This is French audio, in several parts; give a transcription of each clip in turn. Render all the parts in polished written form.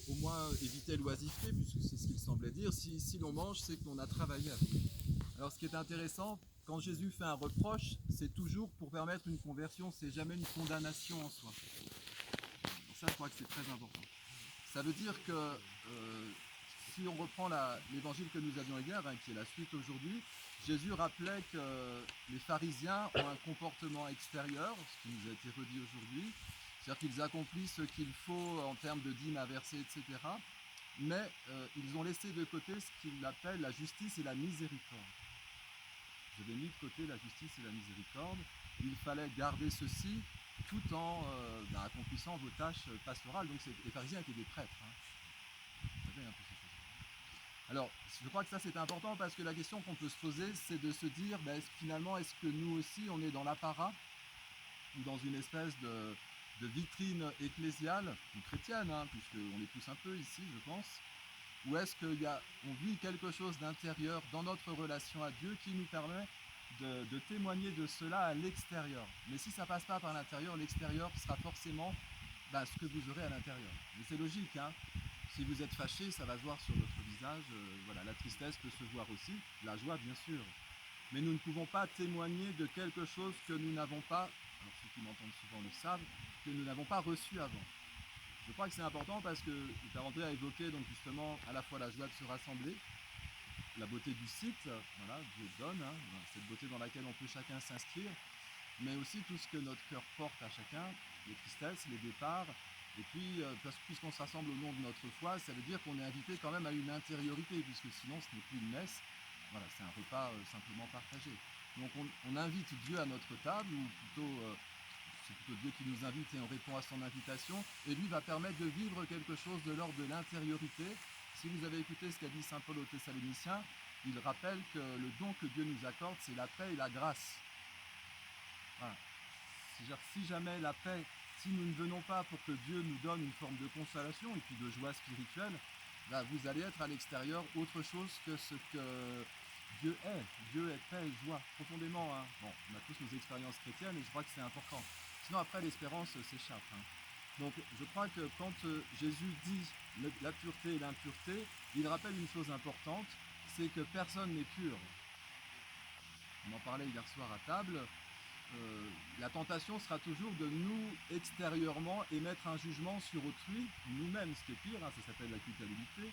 au moins éviter l'oisiveté, puisque c'est ce qu'il semblait dire. Si l'on mange, c'est qu'on a travaillé avec. Alors ce qui est intéressant, quand Jésus fait un reproche, c'est toujours pour permettre une conversion, c'est jamais une condamnation en soi. Ça, je crois que c'est très important. Ça veut dire que si on reprend l'évangile que nous avions hier, hein, qui est la suite aujourd'hui, Jésus rappelait que les pharisiens ont un comportement extérieur, ce qui nous a été redit aujourd'hui, c'est-à-dire qu'ils accomplissent ce qu'il faut en termes de dîmes à verser, etc. Mais ils ont laissé de côté ce qu'il appelle la justice et la miséricorde. Vous avez mis de côté la justice et la miséricorde. Il fallait garder ceci tout en accomplissant vos tâches pastorales. Donc les pharisiens étaient des prêtres. Hein. Vous savez un peu ces choses. Alors, je crois que ça c'est important parce que la question qu'on peut se poser, c'est de se dire, finalement, est-ce que nous aussi, on est dans l'apparat ou dans une espèce de vitrine ecclésiale, ou chrétienne, hein, puisqu'on est tous un peu ici, je pense, ou est-ce qu'on vit quelque chose d'intérieur dans notre relation à Dieu qui nous permet de témoigner de cela à l'extérieur. Mais si ça passe pas par l'intérieur, l'extérieur sera forcément ce que vous aurez à l'intérieur. Mais c'est logique, hein. Si vous êtes fâché, ça va se voir sur votre visage. Voilà, la tristesse peut se voir aussi, la joie bien sûr. Mais nous ne pouvons pas témoigner de quelque chose que nous n'avons pas, alors ceux qui m'entendent souvent le savent, que nous n'avons pas reçu avant. Je crois que c'est important parce que le Père André a évoqué donc justement à la fois la joie de se rassembler, la beauté du site, voilà, Dieu donne, hein, cette beauté dans laquelle on peut chacun s'inscrire, mais aussi tout ce que notre cœur porte à chacun, les tristesses, les départs, et puis puisqu'on se rassemble au nom de notre foi, ça veut dire qu'on est invité quand même à une intériorité, puisque sinon ce n'est plus une messe, voilà, c'est un repas simplement partagé. Donc on invite Dieu à notre table, ou plutôt c'est plutôt Dieu qui nous invite et on répond à son invitation, et lui va permettre de vivre quelque chose de l'ordre de l'intériorité. Si vous avez écouté ce qu'a dit saint Paul aux Thessaloniciens, il rappelle que le don que Dieu nous accorde, c'est la paix et la grâce. Voilà. Si jamais la paix, si nous ne venons pas pour que Dieu nous donne une forme de consolation et puis de joie spirituelle, vous allez être à l'extérieur autre chose que ce que Dieu est. Dieu est paix et joie, profondément. Hein. Bon, on a tous nos expériences chrétiennes et je crois que c'est important. Sinon après l'espérance s'échappe. Hein. Donc je crois que quand Jésus dit la pureté et l'impureté, il rappelle une chose importante, c'est que personne n'est pur. On en parlait hier soir à table. La tentation sera toujours de nous, extérieurement, émettre un jugement sur autrui, nous-mêmes, ce qui est pire, hein, ça s'appelle la culpabilité.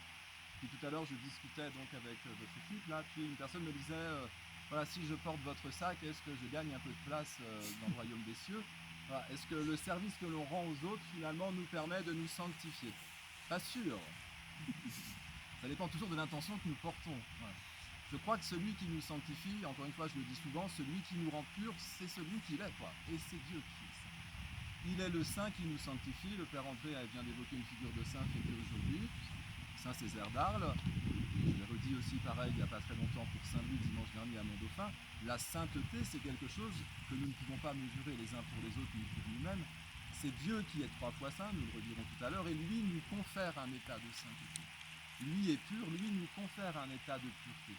Puis tout à l'heure, je discutais donc avec votre équipe, là, puis une personne me disait, voilà, si je porte votre sac, est-ce que je gagne un peu de place dans le royaume des cieux? Voilà, est-ce que le service que l'on rend aux autres, finalement, nous permet de nous sanctifier? Pas sûr. Ça dépend toujours de l'intention que nous portons. Voilà. Je crois que celui qui nous sanctifie, encore une fois je le dis souvent, celui qui nous rend purs, c'est celui qu'il est, quoi. Et c'est Dieu qui est saint. Il est le saint qui nous sanctifie. Le Père André vient d'évoquer une figure de saint fêtée aujourd'hui, Saint Césaire d'Arles. Je l'ai redit aussi pareil il n'y a pas très longtemps pour Saint-Louis dimanche dernier à Mont-Dauphin. La sainteté, c'est quelque chose que nous ne pouvons pas mesurer les uns pour les autres ni pour nous-mêmes. C'est Dieu qui est 3 fois saint, nous le redirons tout à l'heure, et lui nous confère un état de sainteté. Lui est pur, lui nous confère un état de pureté.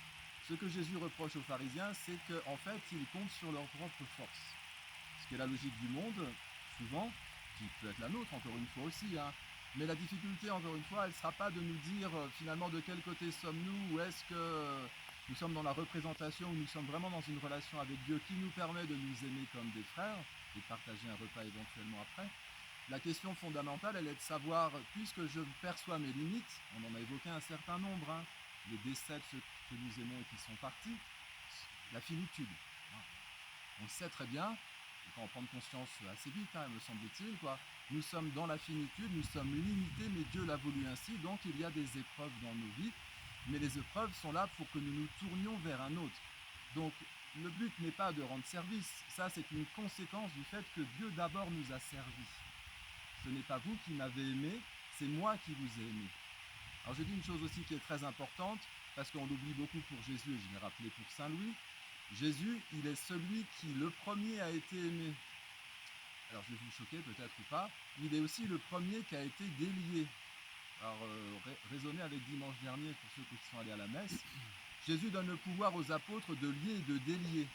Ce que Jésus reproche aux pharisiens, c'est qu'en fait, ils comptent sur leur propre force. Ce qui est la logique du monde, souvent, qui peut être la nôtre, encore une fois aussi, hein. Mais la difficulté, encore une fois, elle ne sera pas de nous dire finalement de quel côté sommes-nous, ou est-ce que nous sommes dans la représentation, ou nous sommes vraiment dans une relation avec Dieu qui nous permet de nous aimer comme des frères, et de partager un repas éventuellement après. La question fondamentale, elle est de savoir, puisque je perçois mes limites, on en a évoqué un certain nombre, hein, les décès de ceux que nous aimons et qui sont partis, la finitude. On sait très bien, on peut en prendre conscience assez vite, hein, me semble-t-il, quoi. Nous sommes dans la finitude, nous sommes limités, mais Dieu l'a voulu ainsi, donc il y a des épreuves dans nos vies, mais les épreuves sont là pour que nous nous tournions vers un autre. Donc le but n'est pas de rendre service, ça c'est une conséquence du fait que Dieu d'abord nous a servis. Ce n'est pas vous qui m'avez aimé, c'est moi qui vous ai aimé. Alors je dis une chose aussi qui est très importante, parce qu'on l'oublie beaucoup pour Jésus, et je l'ai rappelé pour Saint Louis. Jésus, il est celui qui le premier a été aimé. Alors je vais vous choquer peut-être ou pas, il est aussi le premier qui a été délié. Alors raisonnez avec dimanche dernier pour ceux qui sont allés à la messe. Jésus donne le pouvoir aux apôtres de lier et de délier.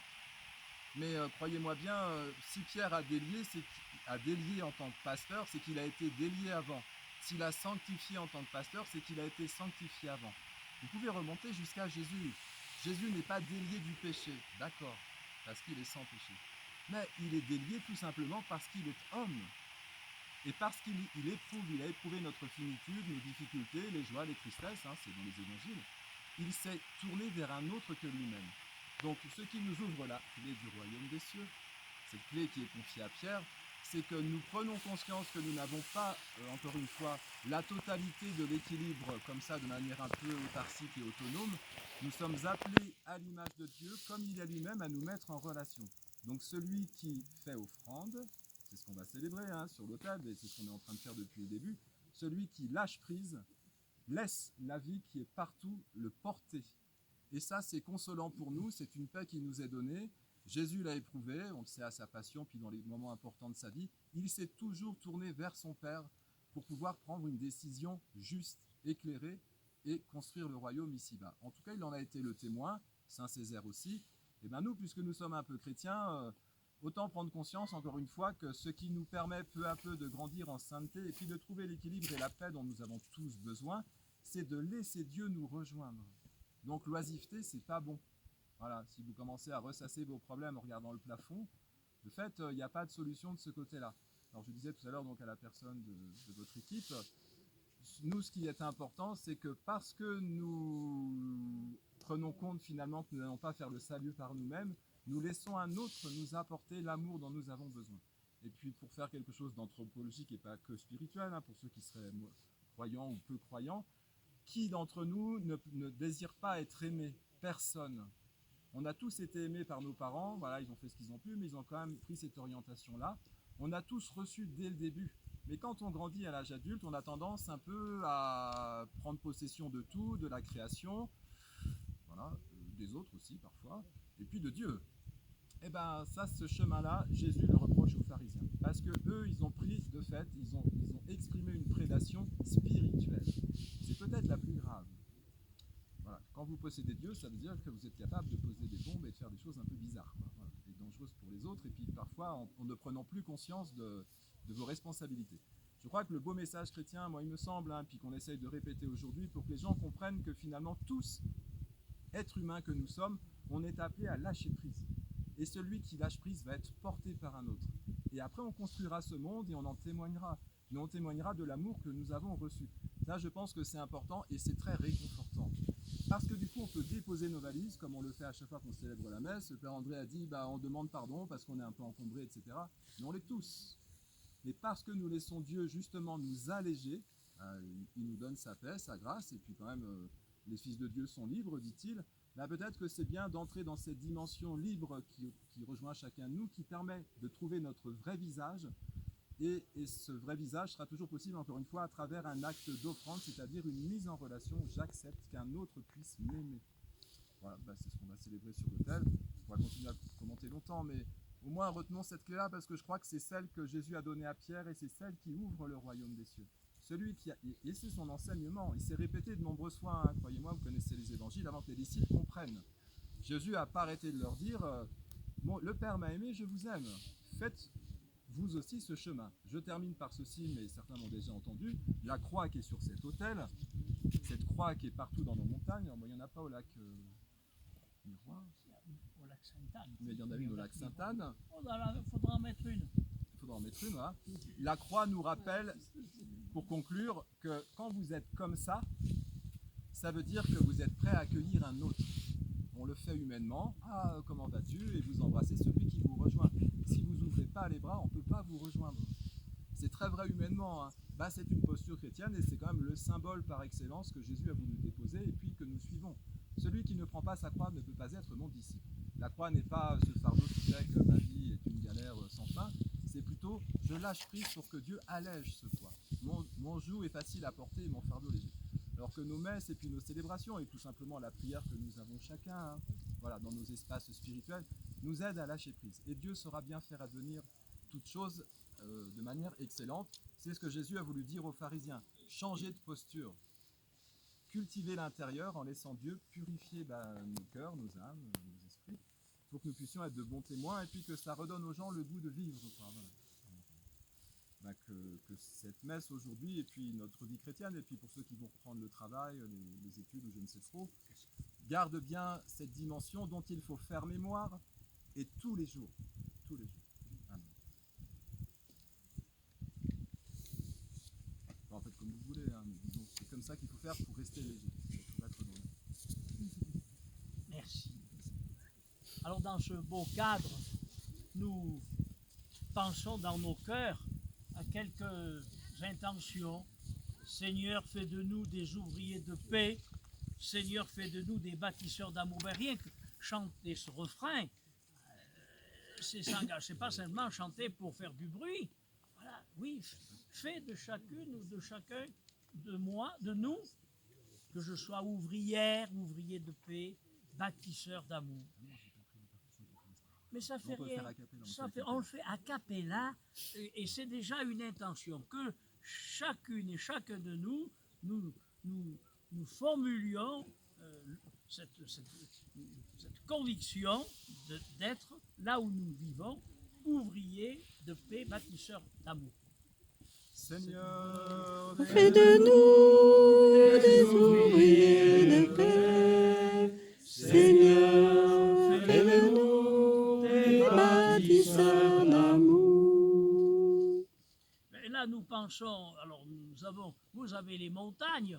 Mais croyez-moi bien, si Pierre a délié en tant que pasteur, c'est qu'il a été délié avant. S'il a sanctifié en tant que pasteur, c'est qu'il a été sanctifié avant. Vous pouvez remonter jusqu'à Jésus. Jésus n'est pas délié du péché, d'accord, parce qu'il est sans péché. Mais il est délié tout simplement parce qu'il est homme. Et parce qu'il a éprouvé notre finitude, nos difficultés, les joies, les tristesses, c'est dans les évangiles, il s'est tourné vers un autre que lui-même. Donc ce qui nous ouvre la clé du royaume des cieux, cette clé qui est confiée à Pierre, c'est que nous prenons conscience que nous n'avons pas, encore une fois, la totalité de l'équilibre comme ça, de manière un peu autarcique et autonome. Nous sommes appelés à l'image de Dieu, comme il est lui-même, à nous mettre en relation. Donc celui qui fait offrande, c'est ce qu'on va célébrer sur l'autel, et c'est ce qu'on est en train de faire depuis le début, celui qui lâche prise, laisse la vie qui est partout le porter. Et ça, c'est consolant pour nous, c'est une paix qui nous est donnée. Jésus l'a éprouvé, on le sait à sa passion, puis dans les moments importants de sa vie, il s'est toujours tourné vers son Père pour pouvoir prendre une décision juste, éclairée, et construire le royaume ici-bas. En tout cas, il en a été le témoin, Saint Césaire aussi. Et bien nous, puisque nous sommes un peu chrétiens, autant prendre conscience, encore une fois, que ce qui nous permet peu à peu de grandir en sainteté et puis de trouver l'équilibre et la paix dont nous avons tous besoin, c'est de laisser Dieu nous rejoindre. Donc l'oisiveté, c'est pas bon. Voilà, si vous commencez à ressasser vos problèmes en regardant le plafond, de fait, il n'y a pas de solution de ce côté-là. Alors je disais tout à l'heure donc à la personne de votre équipe, nous, ce qui est important, c'est que parce que nous prenons compte finalement que nous n'allons pas faire le salut par nous-mêmes, nous laissons un autre nous apporter l'amour dont nous avons besoin. Et puis pour faire quelque chose d'anthropologique et pas que spirituel, pour ceux qui seraient croyants ou peu croyants, qui d'entre nous ne désire pas être aimé? Personne. On a tous été aimés par nos parents, voilà, ils ont fait ce qu'ils ont pu, mais ils ont quand même pris cette orientation-là. On a tous reçu dès le début. Mais quand on grandit à l'âge adulte, on a tendance un peu à prendre possession de tout, de la création, voilà, des autres aussi parfois, et puis de Dieu. Et bien ça, ce chemin-là, Jésus le reproche aux pharisiens. Parce que eux, ils ont pris, de fait, ils ont exprimé une prédation spirituelle. C'est peut-être la plus grave. Voilà. Quand vous possédez Dieu, ça veut dire que vous êtes capable de poser des bombes et de faire des choses un peu bizarres, voilà, et dangereuses pour les autres, et puis parfois en ne prenant plus conscience de vos responsabilités. Je crois que le beau message chrétien, moi il me semble, puis qu'on essaye de répéter aujourd'hui, pour que les gens comprennent que finalement tous, êtres humains que nous sommes, on est appelés à lâcher prise. Et celui qui lâche prise va être porté par un autre. Et après on construira ce monde et on en témoignera. Mais on témoignera de l'amour que nous avons reçu. Ça, je pense que c'est important et c'est très réconfortant. Parce que du coup, on peut déposer nos valises, comme on le fait à chaque fois qu'on célèbre la messe. Le Père André a dit, on demande pardon parce qu'on est un peu encombré, etc. Mais on l'est tous. Mais parce que nous laissons Dieu justement nous alléger, il nous donne sa paix, sa grâce, et puis quand même, les fils de Dieu sont libres, dit-il, peut-être que c'est bien d'entrer dans cette dimension libre qui rejoint chacun de nous, qui permet de trouver notre vrai visage. Et ce vrai visage sera toujours possible, encore une fois, à travers un acte d'offrande, c'est-à-dire une mise en relation. J'accepte qu'un autre puisse m'aimer. Voilà, c'est ce qu'on va célébrer sur l'autel. On va continuer à commenter longtemps, mais au moins retenons cette clé-là parce que je crois que c'est celle que Jésus a donnée à Pierre et c'est celle qui ouvre le royaume des cieux. Celui qui a, et c'est son enseignement, il s'est répété de nombreuses fois, croyez-moi, vous connaissez les évangiles, avant que les disciples comprennent. Jésus n'a pas arrêté de leur dire, bon, le Père m'a aimé, je vous aime. Faites vous aussi ce chemin. Je termine par ceci, mais certains l'ont déjà entendu, la croix qui est sur cet autel, cette croix qui est partout dans nos montagnes, il n'y en a pas au lac Miroir, au lac Sainte-Anne. mais il y en a une au lac Sainte-Anne. Il faudra en mettre une. Il faudra en mettre une, voilà. La croix nous rappelle, pour conclure, que quand vous êtes comme ça veut dire que vous êtes prêt à accueillir un autre. On le fait humainement, comment vas-tu, et vous embrassez celui qui vous rejoint. Si vous n'ouvrez pas les bras, on ne peut pas vous rejoindre. C'est très vrai humainement, c'est une posture chrétienne et c'est quand même le symbole par excellence que Jésus a voulu déposer et puis que nous suivons. Celui qui ne prend pas sa croix ne peut pas être mon disciple. La croix n'est pas ce fardeau qui fait que ma vie est une galère sans fin, c'est plutôt je lâche prise pour que Dieu allège ce poids. Mon joug est facile à porter et mon fardeau léger. Alors que nos messes et puis nos célébrations et tout simplement la prière que nous avons chacun, voilà, dans nos espaces spirituels, nous aident à lâcher prise. Et Dieu saura bien faire advenir toutes choses de manière excellente. C'est ce que Jésus a voulu dire aux pharisiens. Changer de posture. Cultiver l'intérieur en laissant Dieu purifier nos cœurs, nos âmes, nos esprits, pour que nous puissions être de bons témoins et puis que ça redonne aux gens le goût de vivre. Voilà. que cette messe aujourd'hui, et puis notre vie chrétienne, et puis pour ceux qui vont reprendre le travail, les études ou je ne sais trop, garde bien cette dimension dont il faut faire mémoire, et tous les jours. Tous les jours. Amen. Enfin, en fait, comme vous voulez, hein, mais disons, c'est comme ça qu'il faut faire pour rester léger, pour être dans Merci. Alors dans ce beau cadre, nous pensons dans nos cœurs à quelques intentions. Seigneur, fais de nous des ouvriers de paix. Seigneur, fais de nous des bâtisseurs d'amour. Mais rien que chanter ce refrain, c'est pas seulement chanter pour faire du bruit. Voilà, oui, fais de chacune ou de chacun de moi, de nous, que je sois ouvrière, ouvrier de paix, bâtisseur d'amour. Mais ça fait rien. On le fait a cappella et c'est déjà une intention que chacune et chacun de nous, nous formulions cette conviction d'être là où nous vivons, ouvriers de paix, bâtisseurs d'amour. Seigneur, fais de nous des ouvriers de paix. Seigneur, fais de nous des bâtisseurs d'amour. Et là, nous pensons, alors vous avez les montagnes,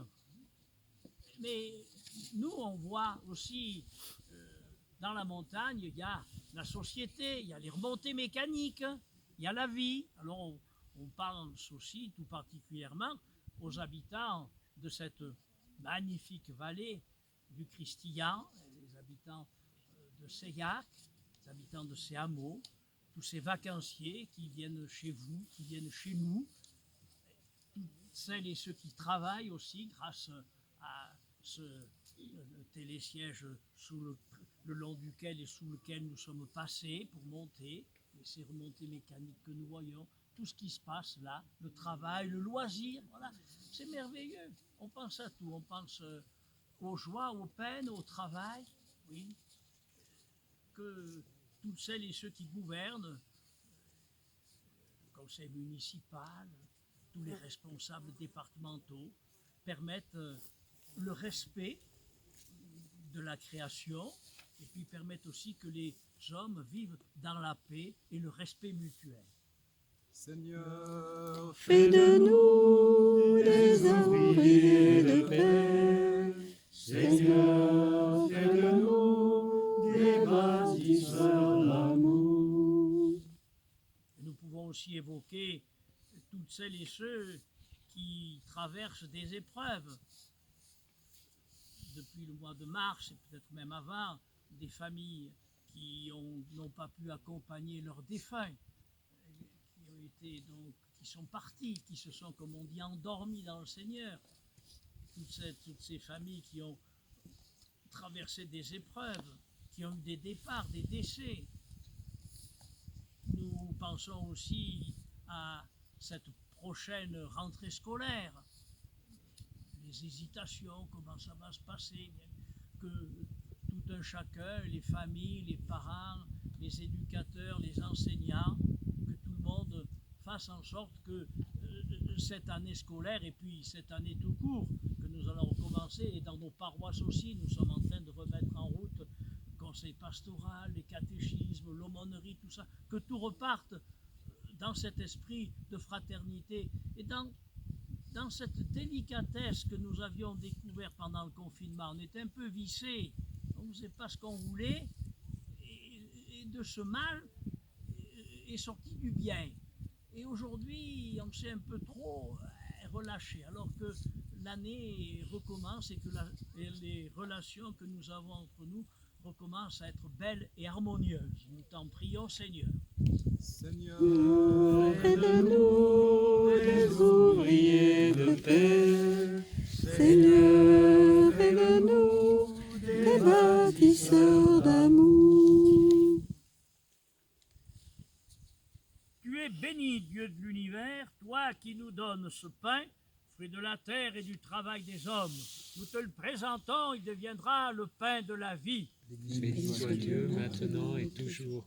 mais nous, on voit aussi dans la montagne, il y a la société, il y a les remontées mécaniques, il y a la vie. Alors, on pense aussi tout particulièrement aux habitants de cette magnifique vallée du Cristillan, les habitants de Seillac, les habitants de ces hameaux, tous ces vacanciers qui viennent chez vous, qui viennent chez nous, toutes celles et ceux qui travaillent aussi grâce à ce télésiège le long duquel et sous lequel nous sommes passés pour monter, et ces remontées mécaniques que nous voyons, tout ce qui se passe là, le travail, le loisir, voilà, c'est merveilleux. On pense à tout, on pense aux joies, aux peines, au travail, oui, que toutes celles et ceux qui gouvernent, le conseil municipal, tous les responsables départementaux, permettent le respect de la création et puis permettent aussi que les hommes vivent dans la paix et le respect mutuel. Seigneur, fais de nous des ouvriers de paix. Seigneur, fais de nous des bâtisseurs d'amour. Nous pouvons aussi évoquer toutes celles et ceux qui traversent des épreuves. Depuis le mois de mars, et peut-être même avant, des familles qui n'ont pas pu accompagner leurs défunts, qui sont partis, qui se sont, comme on dit, endormis dans le Seigneur. Toutes ces familles qui ont traversé des épreuves, qui ont eu des départs, des décès. Nous pensons aussi à cette prochaine rentrée scolaire, les hésitations, comment ça va se passer, que tout un chacun, les familles, les parents, les éducateurs, les enseignants, que tout le monde fasse en sorte que cette année scolaire et puis cette année tout court que nous allons recommencer, et dans nos paroisses aussi, nous sommes en train de remettre en route le conseil pastoral, les catéchismes, l'aumônerie, tout ça, que tout reparte dans cet esprit de fraternité et dans cette délicatesse que nous avions découvert pendant le confinement. On était un peu vissés, on ne faisait pas ce qu'on voulait, et de ce mal est sorti du bien. Et aujourd'hui, on s'est un peu trop relâché, alors que l'année recommence et que les relations que nous avons entre nous recommencent à être belles et harmonieuses. Nous t'en prions, Seigneur. Seigneur, fais de nous des ouvriers de paix. Seigneur, fais de nous des bâtisseurs d'amour. Tu es béni, Dieu de l'univers, toi qui nous donnes ce pain, fruit de la terre et du travail des hommes. Nous te le présentons, il deviendra le pain de la vie. Béni soit Dieu, maintenant et toujours,